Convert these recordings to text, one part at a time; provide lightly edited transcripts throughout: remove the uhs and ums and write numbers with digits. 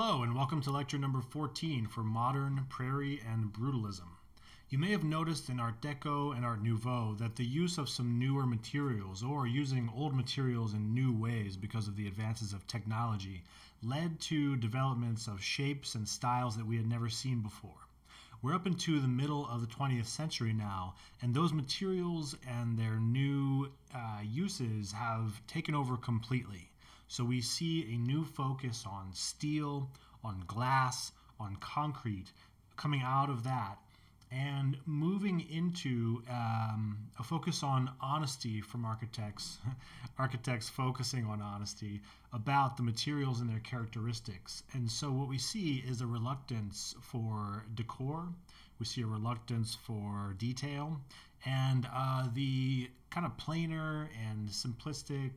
Hello, and welcome to lecture number 14 for Modern, Prairie, and Brutalism. You may have noticed in Art Deco and Art Nouveau that the use of some newer materials, or using old materials in new ways because of the advances of technology, led to developments of shapes and styles that we had never seen before. We're up into the middle of the 20th century now, and those materials and their new uses have taken over completely. So we see a new focus on steel, on glass, on concrete coming out of that, and moving into a focus on honesty from architects, architects focusing on honesty about the materials and their characteristics. And so what we see is a reluctance for decor, we see a reluctance for detail, and the kind of plainer and simplistic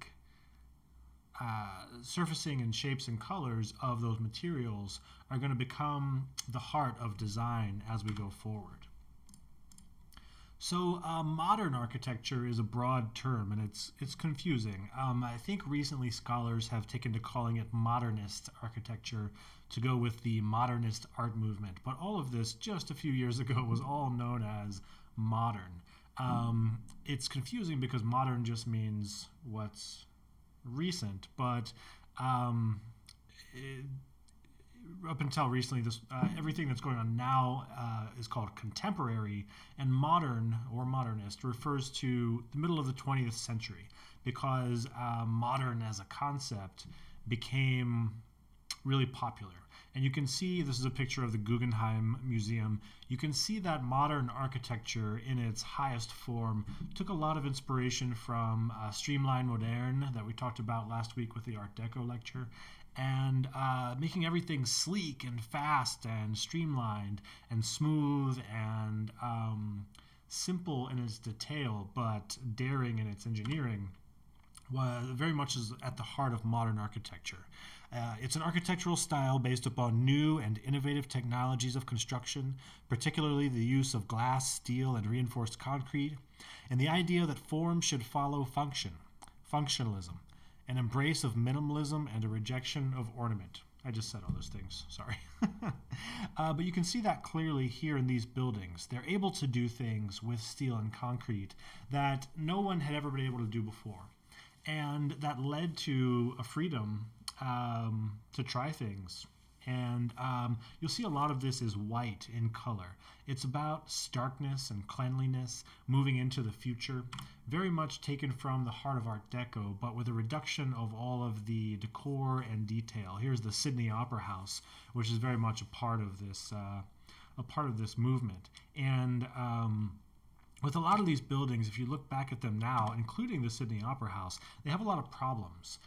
surfacing and shapes and colors of those materials are going to become the heart of design as we go forward. So modern architecture is a broad term, and it's confusing. I think recently scholars have taken to calling it modernist architecture to go with the modernist art movement. But all of this just a few years ago was all known as modern. It's confusing because modern just means what's recent, but up until recently, everything that's going on now is called contemporary, and modern or modernist refers to the middle of the 20th century because modern as a concept became really popular. And you can see, this is a picture of the Guggenheim Museum, you can see that modern architecture in its highest form took a lot of inspiration from Streamline Moderne that we talked about last week with the Art Deco lecture, and making everything sleek and fast and streamlined and smooth and simple in its detail but daring in its engineering was very much is at the heart of modern architecture. It's an architectural style based upon new and innovative technologies of construction, particularly the use of glass, steel, and reinforced concrete, and the idea that form should follow function, functionalism, an embrace of minimalism, and a rejection of ornament. I just said all those things, sorry. But you can see that clearly here in these buildings. They're able to do things with steel and concrete that no one had ever been able to do before. And that led to a freedom to try things. And you'll see a lot of this is white in color. It's about starkness and cleanliness, moving into the future, very much taken from the heart of Art Deco, but with a reduction of all of the decor and detail. Here's the Sydney Opera House, which is very much a part of this movement. And with a lot of these buildings, if you look back at them now, including the Sydney Opera House, they have a lot of problems.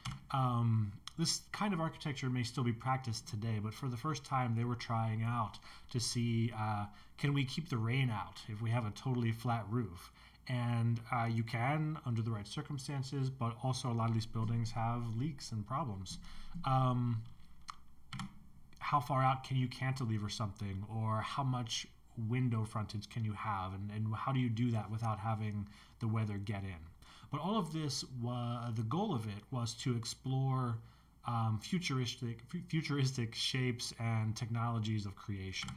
This kind of architecture may still be practiced today, but for the first time they were trying out to see, can we keep the rain out if we have a totally flat roof? And you can under the right circumstances, but also a lot of these buildings have leaks and problems. How far out can you cantilever something, or how much window frontage can you have, and how do you do that without having the weather get in? But all of this, the goal of it was to explore futuristic shapes and technologies of creation.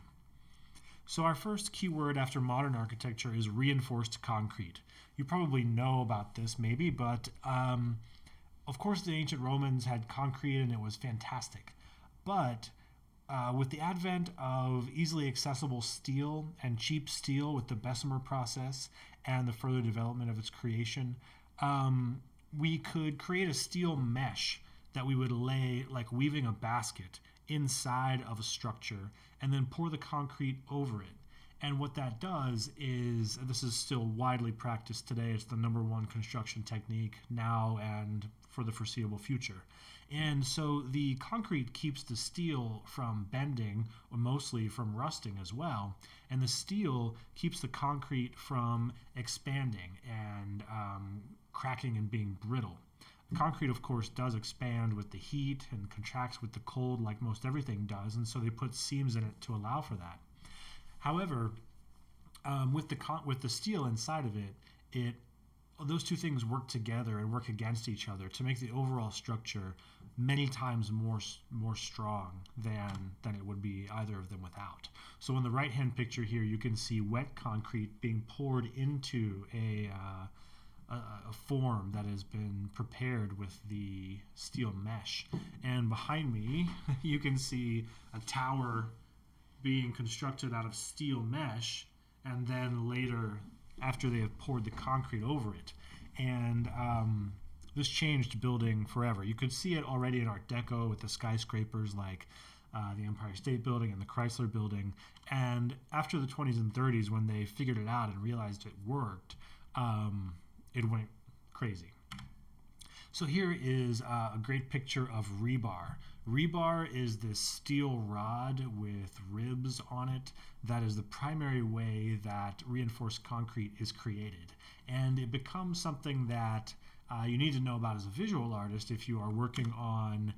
So our first keyword after modern architecture is reinforced concrete. You probably know about this maybe, but of course the ancient Romans had concrete and it was fantastic. But with the advent of easily accessible steel and cheap steel with the Bessemer process and the further development of its creation, we could create a steel mesh that we would lay like weaving a basket inside of a structure and then pour the concrete over it. And what that does is, this is still widely practiced today, it's the #1 construction technique now and for the foreseeable future. And so the concrete keeps the steel from bending, or mostly from rusting as well, and the steel keeps the concrete from expanding and cracking and being brittle. Concrete, of course, does expand with the heat and contracts with the cold like most everything does, and so they put seams in it to allow for that. However, with the steel inside of it, it those two things work together and work against each other to make the overall structure many times more strong than it would be either of them without. So in the right hand picture here, you can see wet concrete being poured into a form that has been prepared with the steel mesh. And behind me, you can see a tower being constructed out of steel mesh, and then later, after they have poured the concrete over it. And this changed building forever. You could see it already in Art Deco with the skyscrapers like the Empire State Building and the Chrysler Building. And after the 20s and 30s, when they figured it out and realized it worked, it went crazy. So here is a great picture of rebar. Rebar is this steel rod with ribs on it that is the primary way that reinforced concrete is created. And it becomes something that you need to know about as a visual artist if you are working on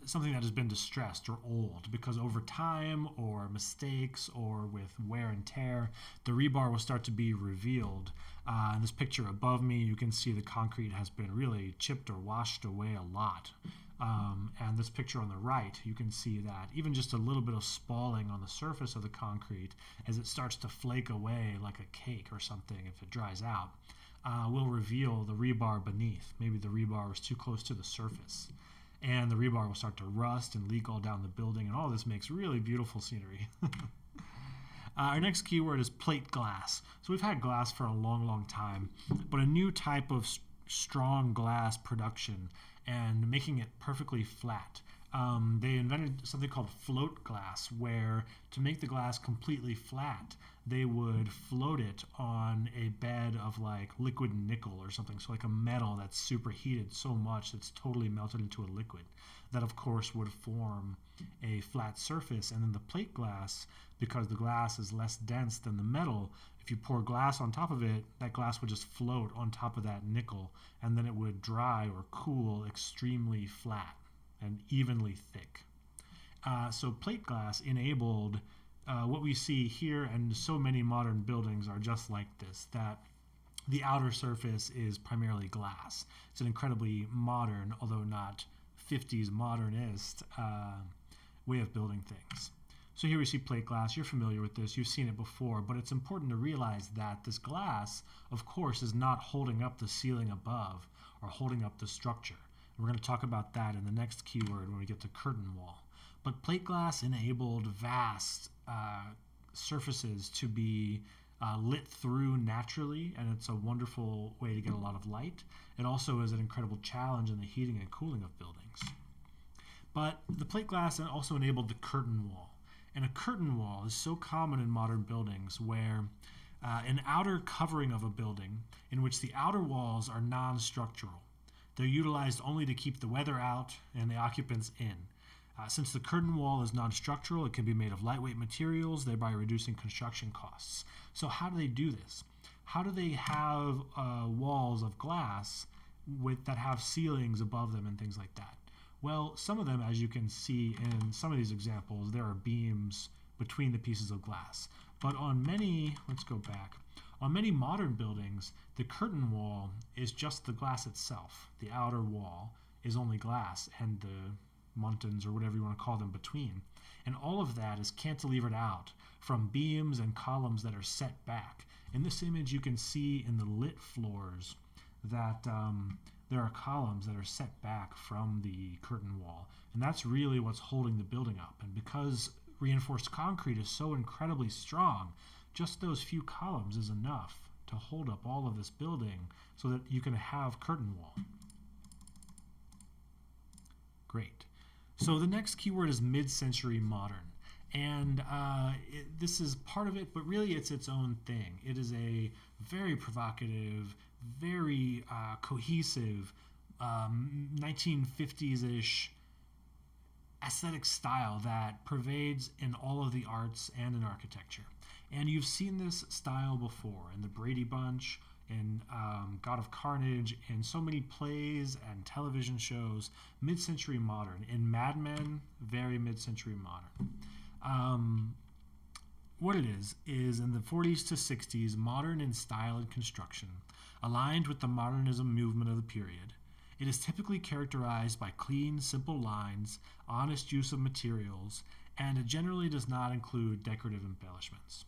something that has been distressed or old, because over time or mistakes or with wear and tear, the rebar will start to be revealed. In this picture above me, you can see the concrete has been really chipped or washed away a lot. And this picture on the right, you can see that even just a little bit of spalling on the surface of the concrete as it starts to flake away like a cake or something if it dries out, will reveal the rebar beneath. Maybe the rebar was too close to the surface. And the rebar will start to rust and leak all down the building, and all this makes really beautiful scenery. Our next keyword is plate glass. So we've had glass for a long, long time, but a new type of strong glass production and making it perfectly flat. They invented something called float glass, where to make the glass completely flat, they would float it on a bed of like liquid nickel or something. So like a metal that's superheated so much it's totally melted into a liquid. That of course would form a flat surface. And then the plate glass, because the glass is less dense than the metal, if you pour glass on top of it, that glass would just float on top of that nickel, and then it would dry or cool extremely flat and evenly thick. So plate glass enabled what we see here, and so many modern buildings are just like this, that the outer surface is primarily glass. It's an incredibly modern, although not 50s modernist, way of building things. So here we see plate glass. You're familiar with this. You've seen it before, but it's important to realize that this glass, of course, is not holding up the ceiling above or holding up the structure. We're going to talk about that in the next keyword when we get to curtain wall. But plate glass enabled vast surfaces to be lit through naturally, and it's a wonderful way to get a lot of light. It also is an incredible challenge in the heating and cooling of buildings. But the plate glass also enabled the curtain wall. And a curtain wall is so common in modern buildings, where an outer covering of a building in which the outer walls are non-structural. They're utilized only to keep the weather out and the occupants in. Since the curtain wall is non-structural, it can be made of lightweight materials, thereby reducing construction costs. So how do they do this? How do they have walls of glass that have ceilings above them and things like that? Well, some of them, as you can see in some of these examples, there are beams between the pieces of glass. But on many, let's go back, on many modern buildings, the curtain wall is just the glass itself. The outer wall is only glass, and the muntins, or whatever you want to call them, between. And all of that is cantilevered out from beams and columns that are set back. In this image, you can see in the lit floors that there are columns that are set back from the curtain wall. And that's really what's holding the building up. And because reinforced concrete is so incredibly strong, just those few columns is enough to hold up all of this building so that you can have curtain wall. Great. So the next keyword is mid-century modern. And this is part of it, but really it's its own thing. It is a very provocative, very cohesive 1950s-ish aesthetic style that pervades in all of the arts and in architecture. And you've seen this style before in the Brady Bunch, in God of Carnage, in so many plays and television shows. Mid-century modern. In Mad Men, very mid-century modern. what it is in the 40s to 60s, modern in style and construction, aligned with the modernism movement of the period. It is typically characterized by clean, simple lines, honest use of materials, and it generally does not include decorative embellishments.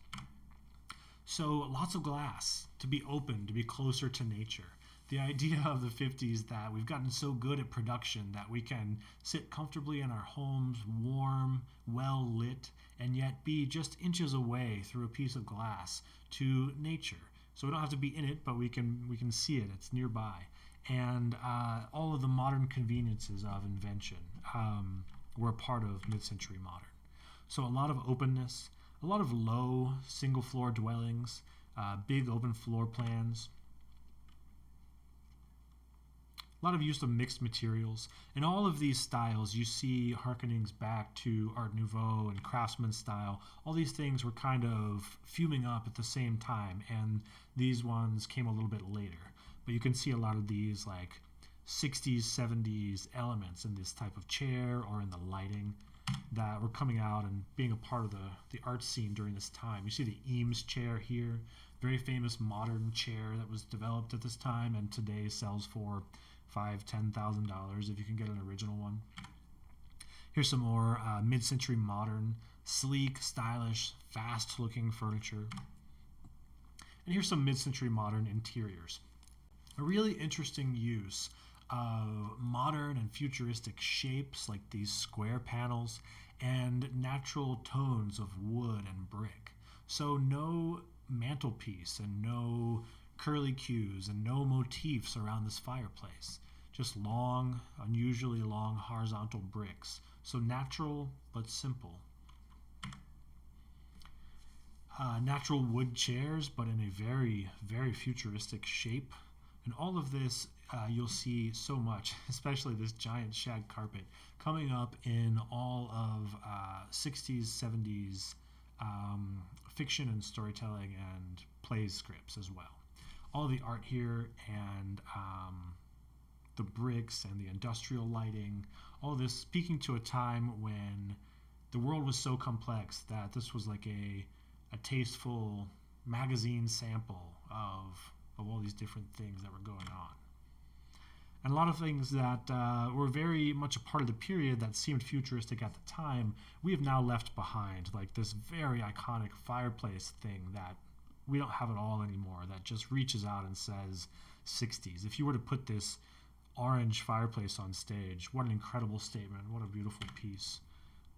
So lots of glass, to be open, to be closer to nature. The idea of the 50s that we've gotten so good at production that we can sit comfortably in our homes, warm, well lit, and yet be just inches away through a piece of glass to nature. So we don't have to be in it, but we can see it. It's nearby. And all of the modern conveniences of invention were a part of mid-century modern. So a lot of openness, a lot of low single-floor dwellings, big open floor plans, a lot of use of mixed materials. In all of these styles, you see harkenings back to Art Nouveau and Craftsman style. All these things were kind of fuming up at the same time, and these ones came a little bit later. But you can see a lot of these like 60s, 70s elements in this type of chair or in the lighting that were coming out and being a part of the art scene during this time. You see the Eames chair here, very famous modern chair that was developed at this time and today sells for $5,000-$10,000 if you can get an original one. Here's some more mid-century modern, sleek, stylish, fast-looking furniture. And here's some mid-century modern interiors. A really interesting use of modern and futuristic shapes like these square panels and natural tones of wood and brick. So no mantelpiece and no curly cues and no motifs around this fireplace. Just long, unusually long horizontal bricks. So natural but simple. Natural wood chairs, but in a very, very futuristic shape. And all of this you'll see so much, especially this giant shag carpet, coming up in all of 60s, 70s fiction and storytelling and plays scripts as well. All the art here and the bricks and the industrial lighting, all this speaking to a time when the world was so complex that this was like a tasteful magazine sample of all these different things that were going on. And a lot of things that were very much a part of the period that seemed futuristic at the time, we have now left behind, like this very iconic fireplace thing that we don't have at all anymore, that just reaches out and says 60s. If you were to put this orange fireplace on stage, what an incredible statement, what a beautiful piece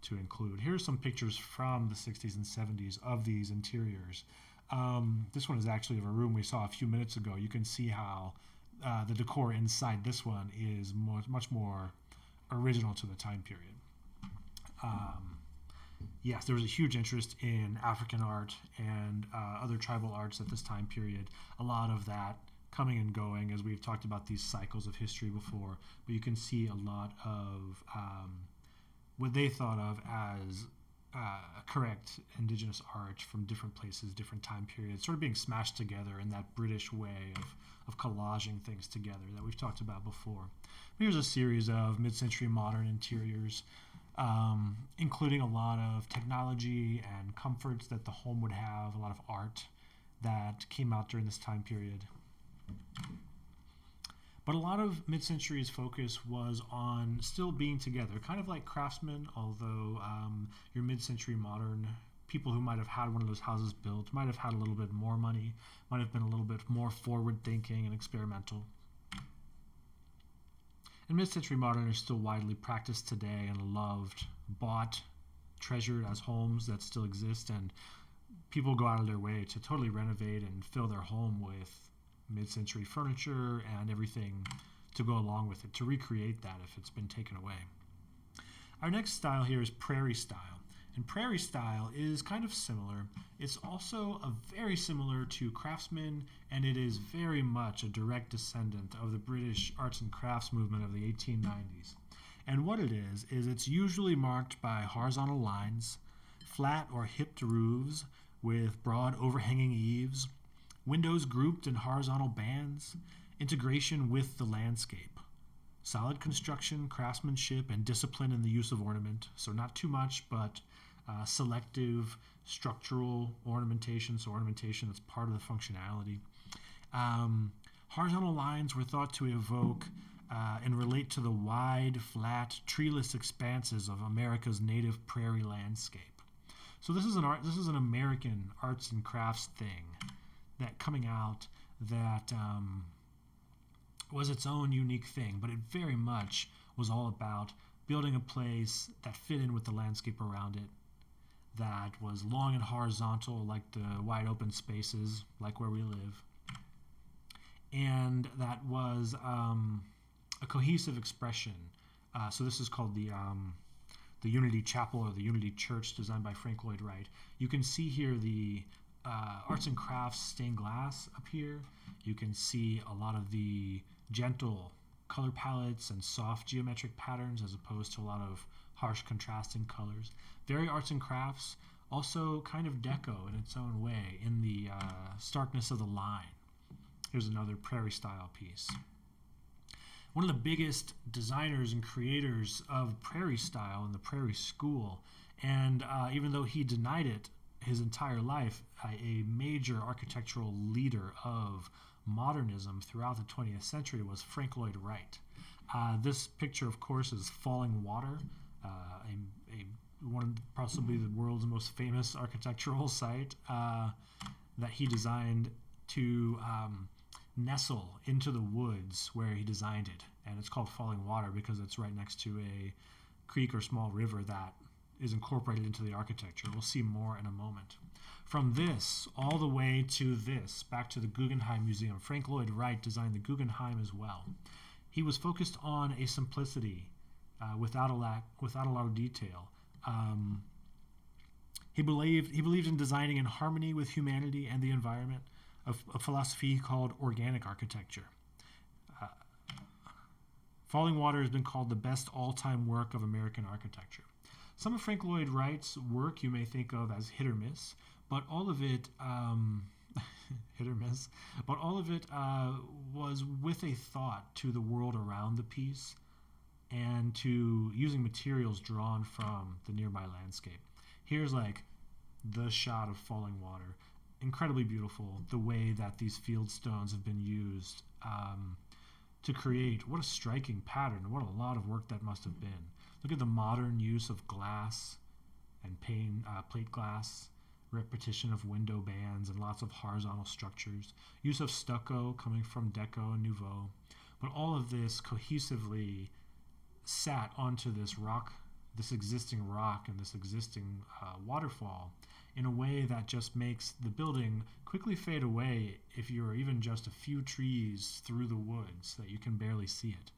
to include. Here's some pictures from the 60s and 70s of these interiors. This one is actually of a room we saw a few minutes ago. You can see how the decor inside this one is much more original to the time period. Yes, there was a huge interest in African art and other tribal arts at this time period. A lot of that coming and going, as we've talked about these cycles of history before. But you can see a lot of what they thought of as correct indigenous art from different places, different time periods, sort of being smashed together in that British way of collaging things together that we've talked about before. Here's a series of mid-century modern interiors, including a lot of technology and comforts that the home would have, a lot of art that came out during this time period. But a lot of mid-century's focus was on still being together, kind of like Craftsman, although your mid-century modern people who might have had one of those houses built might have had a little bit more money, might have been a little bit more forward-thinking and experimental. And mid-century modern is still widely practiced today and loved, bought, treasured as homes that still exist, and people go out of their way to totally renovate and fill their home with mid-century furniture and everything to go along with it, to recreate that if it's been taken away. Our next style here is Prairie Style. And Prairie Style is kind of similar. It's also very similar to Craftsman, and it is very much a direct descendant of the British arts and crafts movement of the 1890s. And what it is it's usually marked by horizontal lines, flat or hipped roofs with broad overhanging eaves, windows grouped in horizontal bands, integration with the landscape. Solid construction, craftsmanship, and discipline in the use of ornament. So not too much, but selective structural ornamentation, so ornamentation that's part of the functionality. Horizontal lines were thought to evoke and relate to the wide, flat, treeless expanses of America's native prairie landscape. So this is an American arts and crafts thing that coming out that was its own unique thing, but it very much was all about building a place that fit in with the landscape around it, that was long and horizontal like the wide open spaces, like where we live, and that was a cohesive expression. So this is called the Unity Chapel or the Unity Church, designed by Frank Lloyd Wright. You can see here the arts and crafts stained glass up here. You can see a lot of the gentle color palettes and soft geometric patterns as opposed to a lot of harsh contrasting colors. Very arts and crafts, also kind of deco in its own way in the starkness of the line. Here's another Prairie Style piece. One of the biggest designers and creators of Prairie Style and the Prairie School, and even though he denied it his entire life, a major architectural leader of modernism throughout the 20th century was Frank Lloyd Wright. This picture, of course, is Falling Water, one of possibly the world's most famous architectural site that he designed to nestle into the woods where he designed it. And it's called Falling Water because it's right next to a creek or small river that is incorporated into the architecture. We'll see more in a moment. From this all the way to this, back to the Guggenheim Museum, Frank Lloyd Wright designed the Guggenheim as well. He was focused on a simplicity without a lot of detail. He believed in designing in harmony with humanity and the environment, a philosophy he called organic architecture. Falling Water has been called the best all-time work of American architecture. Some of Frank Lloyd Wright's work you may think of as hit or miss, but all of it was with a thought to the world around the piece and to using materials drawn from the nearby landscape. Here's like the shot of Falling Water. Incredibly beautiful, the way that these field stones have been used to create. What a striking pattern. What a lot of work that must have been. Look at the modern use of glass and plate glass, repetition of window bands and lots of horizontal structures, use of stucco coming from Deco and Nouveau. But all of this cohesively sat onto this rock, this existing rock and this existing waterfall in a way that just makes the building quickly fade away if you're even just a few trees through the woods that you can barely see it.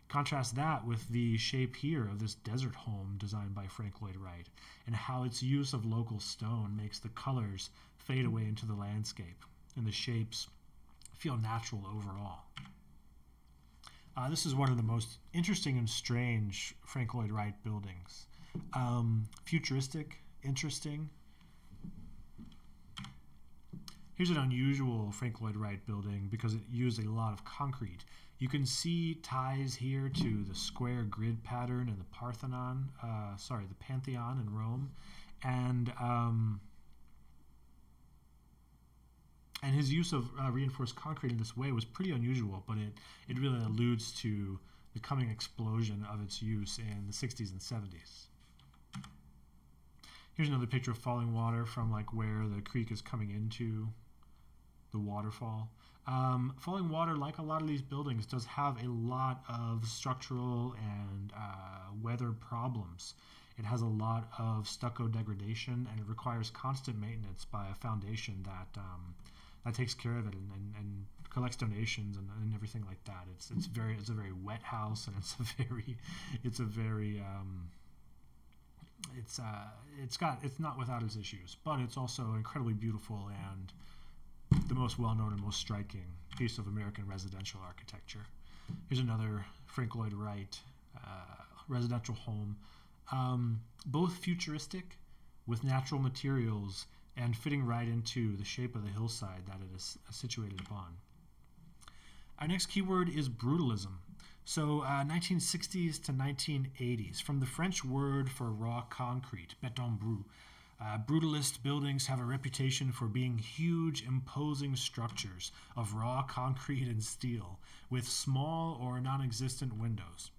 Contrast that with the shape here of this desert home designed by Frank Lloyd Wright and how its use of local stone makes the colors fade away into the landscape and the shapes feel natural overall. This is one of the most interesting and strange Frank Lloyd Wright buildings. Futuristic, interesting. Here's an unusual Frank Lloyd Wright building because it used a lot of concrete. You can see ties here to the square grid pattern in the the Pantheon in Rome, and his use of reinforced concrete in this way was pretty unusual, but it really alludes to the coming explosion of its use in the 60s and 70s. Here's another picture of Falling Water from like where the creek is coming into the waterfall. Falling Water, like a lot of these buildings, does have a lot of structural and weather problems. It has a lot of stucco degradation, and it requires constant maintenance by a foundation that takes care of it and collects donations and everything like that. It's a very wet house, and it's not without its issues, but it's also incredibly beautiful and the most well-known and most striking piece of American residential architecture. Here's another Frank Lloyd Wright residential home, both futuristic with natural materials and fitting right into the shape of the hillside that it is situated upon. Our next keyword is brutalism. So 1960s to 1980s, from the French word for raw concrete, béton brut. Brutalist buildings have a reputation for being huge, imposing structures of raw concrete and steel with small or non existent windows.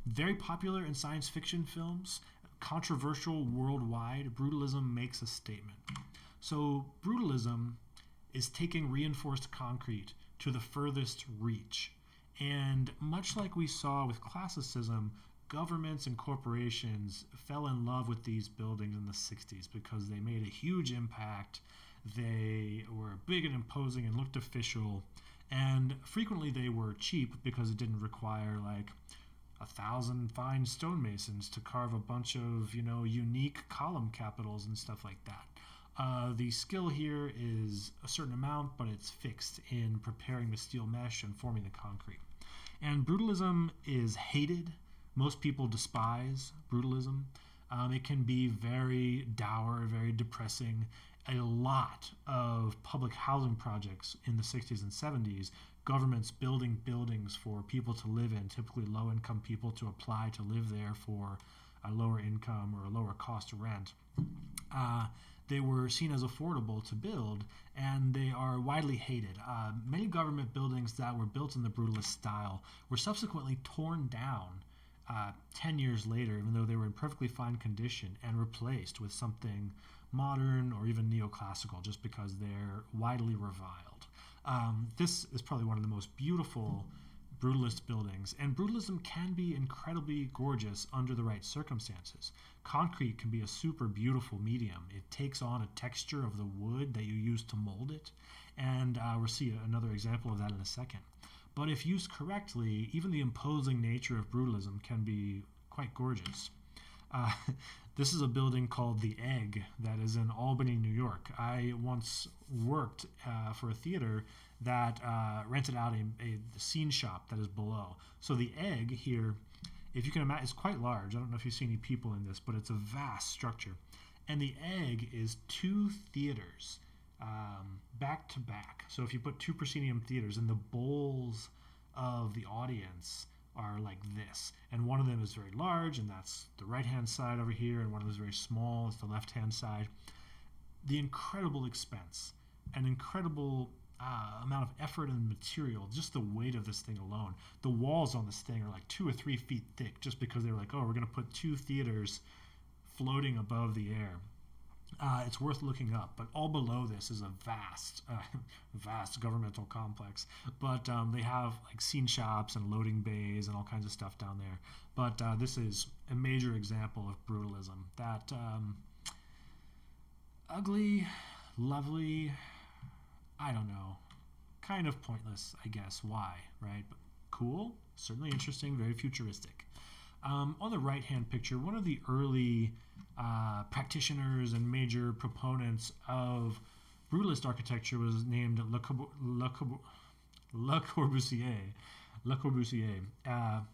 Very popular in science fiction films, controversial worldwide, brutalism makes a statement. So, brutalism is taking reinforced concrete to the furthest reach. And much like we saw with classicism, governments and corporations fell in love with these buildings in the 60s because they made a huge impact. They were big and imposing and looked official. And frequently they were cheap because it didn't require like 1,000 fine stonemasons to carve a bunch of, unique column capitals and stuff like that. The skill here is a certain amount, but it's fixed in preparing the steel mesh and forming the concrete. And brutalism is hated. Most people despise brutalism. It can be very dour, very depressing. A lot of public housing projects in the 60s and 70s, governments building buildings for people to live in, typically low-income people to apply to live there for a lower income or a lower cost rent. They were seen as affordable to build, and they are widely hated. Many government buildings that were built in the brutalist style were subsequently torn down 10 years later, even though they were in perfectly fine condition, and replaced with something modern or even neoclassical just because they're widely reviled. This is probably one of the most beautiful brutalist buildings, and brutalism can be incredibly gorgeous under the right circumstances. Concrete can be a super beautiful medium. It takes on a texture of the wood that you use to mold it, and we'll see another example of that in a second. But if used correctly, even the imposing nature of brutalism can be quite gorgeous. This is a building called The Egg that is in Albany, New York. I once worked for a theater that rented out a scene shop that is below. So The Egg here, if you can imagine, is quite large. I don't know if you see any people in this, but it's a vast structure. And The Egg is 2 theaters back to back. So if you put 2 proscenium theaters, and the bowls of the audience are like this, and one of them is very large, and that's the right hand side over here, and one of them is very small, it's the left hand side. The incredible expense, an incredible amount of effort and material, just the weight of this thing alone. The walls on this thing are like 2 or 3 feet thick, just because they were like, oh, we're going to put 2 theaters floating above the air. It's worth looking up, but all below this is a vast governmental complex. But they have like scene shops and loading bays and all kinds of stuff down there. But this is a major example of brutalism. That ugly, lovely, I don't know, kind of pointless, I guess. Why, right? But cool, certainly interesting, very futuristic. On the right-hand picture, one of the early practitioners and major proponents of brutalist architecture was named Le Corbusier,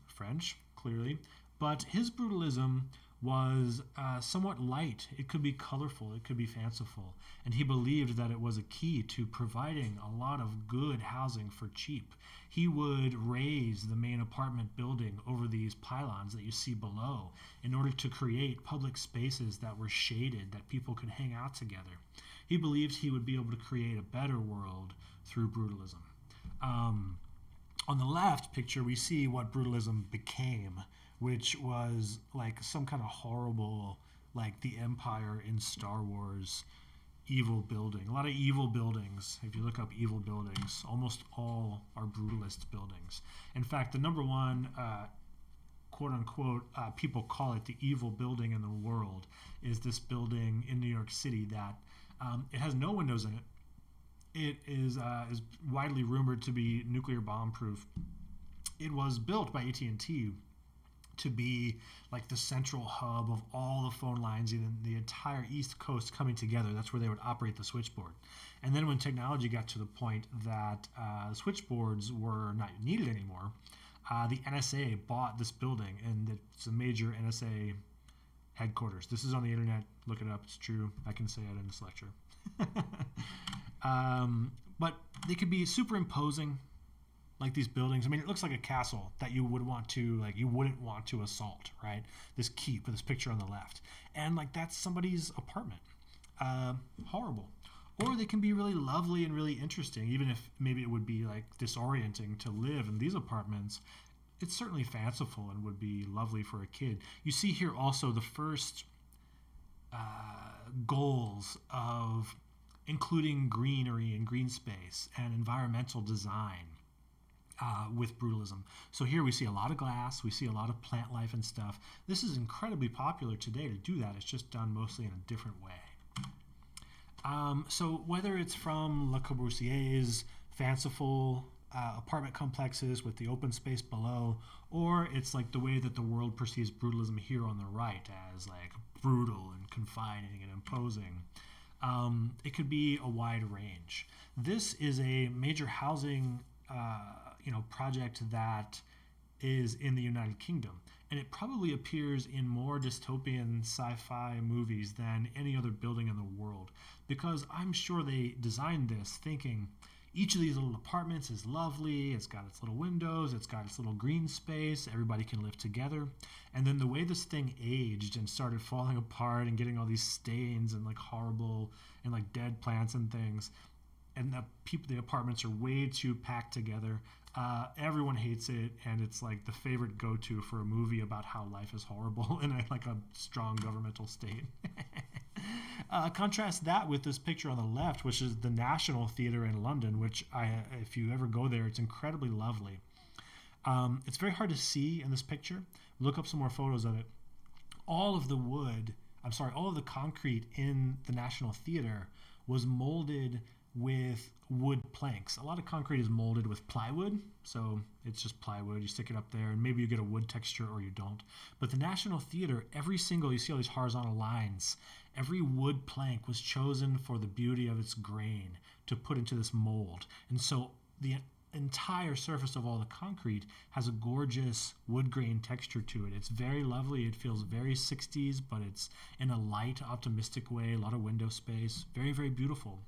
French, clearly. But his brutalism was somewhat light. It could be colorful, it could be fanciful, and he believed that it was a key to providing a lot of good housing for cheap. He would raise the main apartment building over these pylons that you see below in order to create public spaces that were shaded, that people could hang out together. He believed he would be able to create a better world through brutalism. On the left picture, we see what brutalism became, which was like some kind of horrible, like the Empire in Star Wars, evil building. A lot of evil buildings. If you look up evil buildings, almost all are brutalist buildings. In fact, the number one, quote unquote, people call it the evil building in the world, is this building in New York City that it has no windows in it. It is widely rumored to be nuclear bomb proof. It was built by AT&T to be like the central hub of all the phone lines in the entire East Coast coming together. That's where they would operate the switchboard. And then when technology got to the point that switchboards were not needed anymore, the NSA bought this building, and it's a major NSA headquarters. This is on the internet. Look it up. It's true. I can say it in this lecture. But they could be superimposing, like these buildings. I mean, it looks like a castle that you wouldn't want to assault, right? This keep with this picture on the left, and like that's somebody's apartment. Horrible. Or they can be really lovely and really interesting, even if maybe it would be like disorienting to live in these apartments. It's certainly fanciful and would be lovely for a kid. You see here also the first goals of including greenery and green space and environmental design with brutalism. So here we see a lot of glass, we see a lot of plant life and stuff. This is incredibly popular today to do that. It's just done mostly in a different way. So whether it's from Le Corbusier's fanciful apartment complexes with the open space below, or it's like the way that the world perceives brutalism here on the right as like brutal and confining and imposing, it could be a wide range. This is a major housing project that is in the United Kingdom, and it probably appears in more dystopian sci-fi movies than any other building in the world, because I'm sure they designed this thinking each of these little apartments is lovely, it's got its little windows, it's got its little green space, everybody can live together. And then the way this thing aged and started falling apart and getting all these stains and like horrible and like dead plants and things, and the apartments are way too packed together. Everyone hates it, and it's like the favorite go-to for a movie about how life is horrible in a strong governmental state. Contrast that with this picture on the left, which is the National Theatre in London, which if you ever go there, it's incredibly lovely. It's very hard to see in this picture. Look up some more photos of it. All of the concrete in the National Theatre was molded with wood planks. A lot of concrete is molded with plywood, so it's just plywood. You stick it up there, and maybe you get a wood texture or you don't. But the National Theatre, you see all these horizontal lines. Every wood plank was chosen for the beauty of its grain to put into this mold. And so the entire surface of all the concrete has a gorgeous wood grain texture to it. It's very lovely. It feels very 60s, but it's in a light, optimistic way. A lot of window space. Very, very beautiful.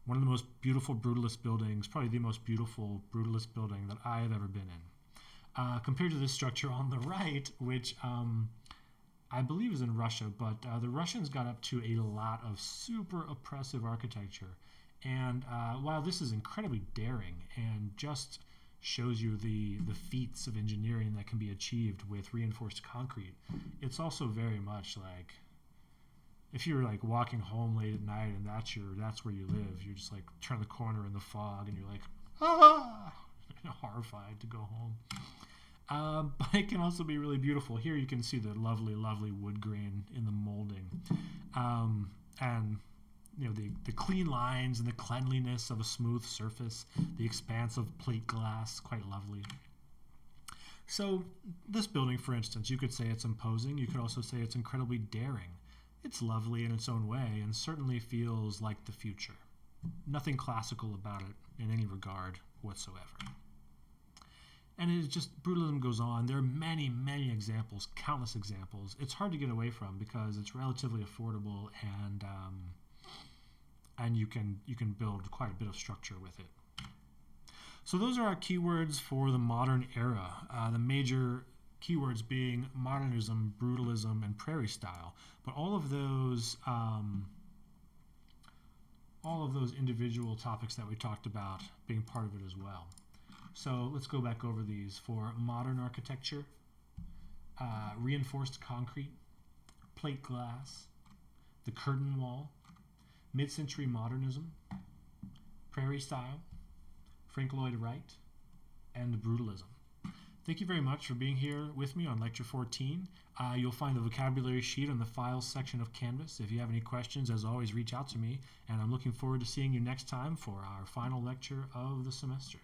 One of the most beautiful brutalist buildings, probably the most beautiful brutalist building that I have ever been in. Compared to this structure on the right, which I believe is in Russia, but the Russians got up to a lot of super oppressive architecture. And while this is incredibly daring and just shows you the feats of engineering that can be achieved with reinforced concrete, it's also very much like, if you're like walking home late at night and that's where you live, you're just like turn the corner in the fog and you're like, horrified to go home. But it can also be really beautiful. Here you can see the lovely, lovely wood grain in the molding, and the clean lines and the cleanliness of a smooth surface, the expanse of plate glass, quite lovely. So this building, for instance, you could say it's imposing. You could also say it's incredibly daring. It's lovely in its own way and certainly feels like the future. Nothing classical about it in any regard whatsoever. And it is just, brutalism goes on. There are many, many examples, countless examples. It's hard to get away from because it's relatively affordable, and you can build quite a bit of structure with it. So those are our keywords for the modern era. The major keywords being modernism, brutalism, and prairie style. But all of those individual topics that we talked about being part of it as well. So let's go back over these. For modern architecture, reinforced concrete, plate glass, the curtain wall, mid-century modernism, prairie style, Frank Lloyd Wright, and brutalism. Thank you very much for being here with me on Lecture 14. You'll find the vocabulary sheet on the Files section of Canvas. If you have any questions, as always, reach out to me, and I'm looking forward to seeing you next time for our final lecture of the semester.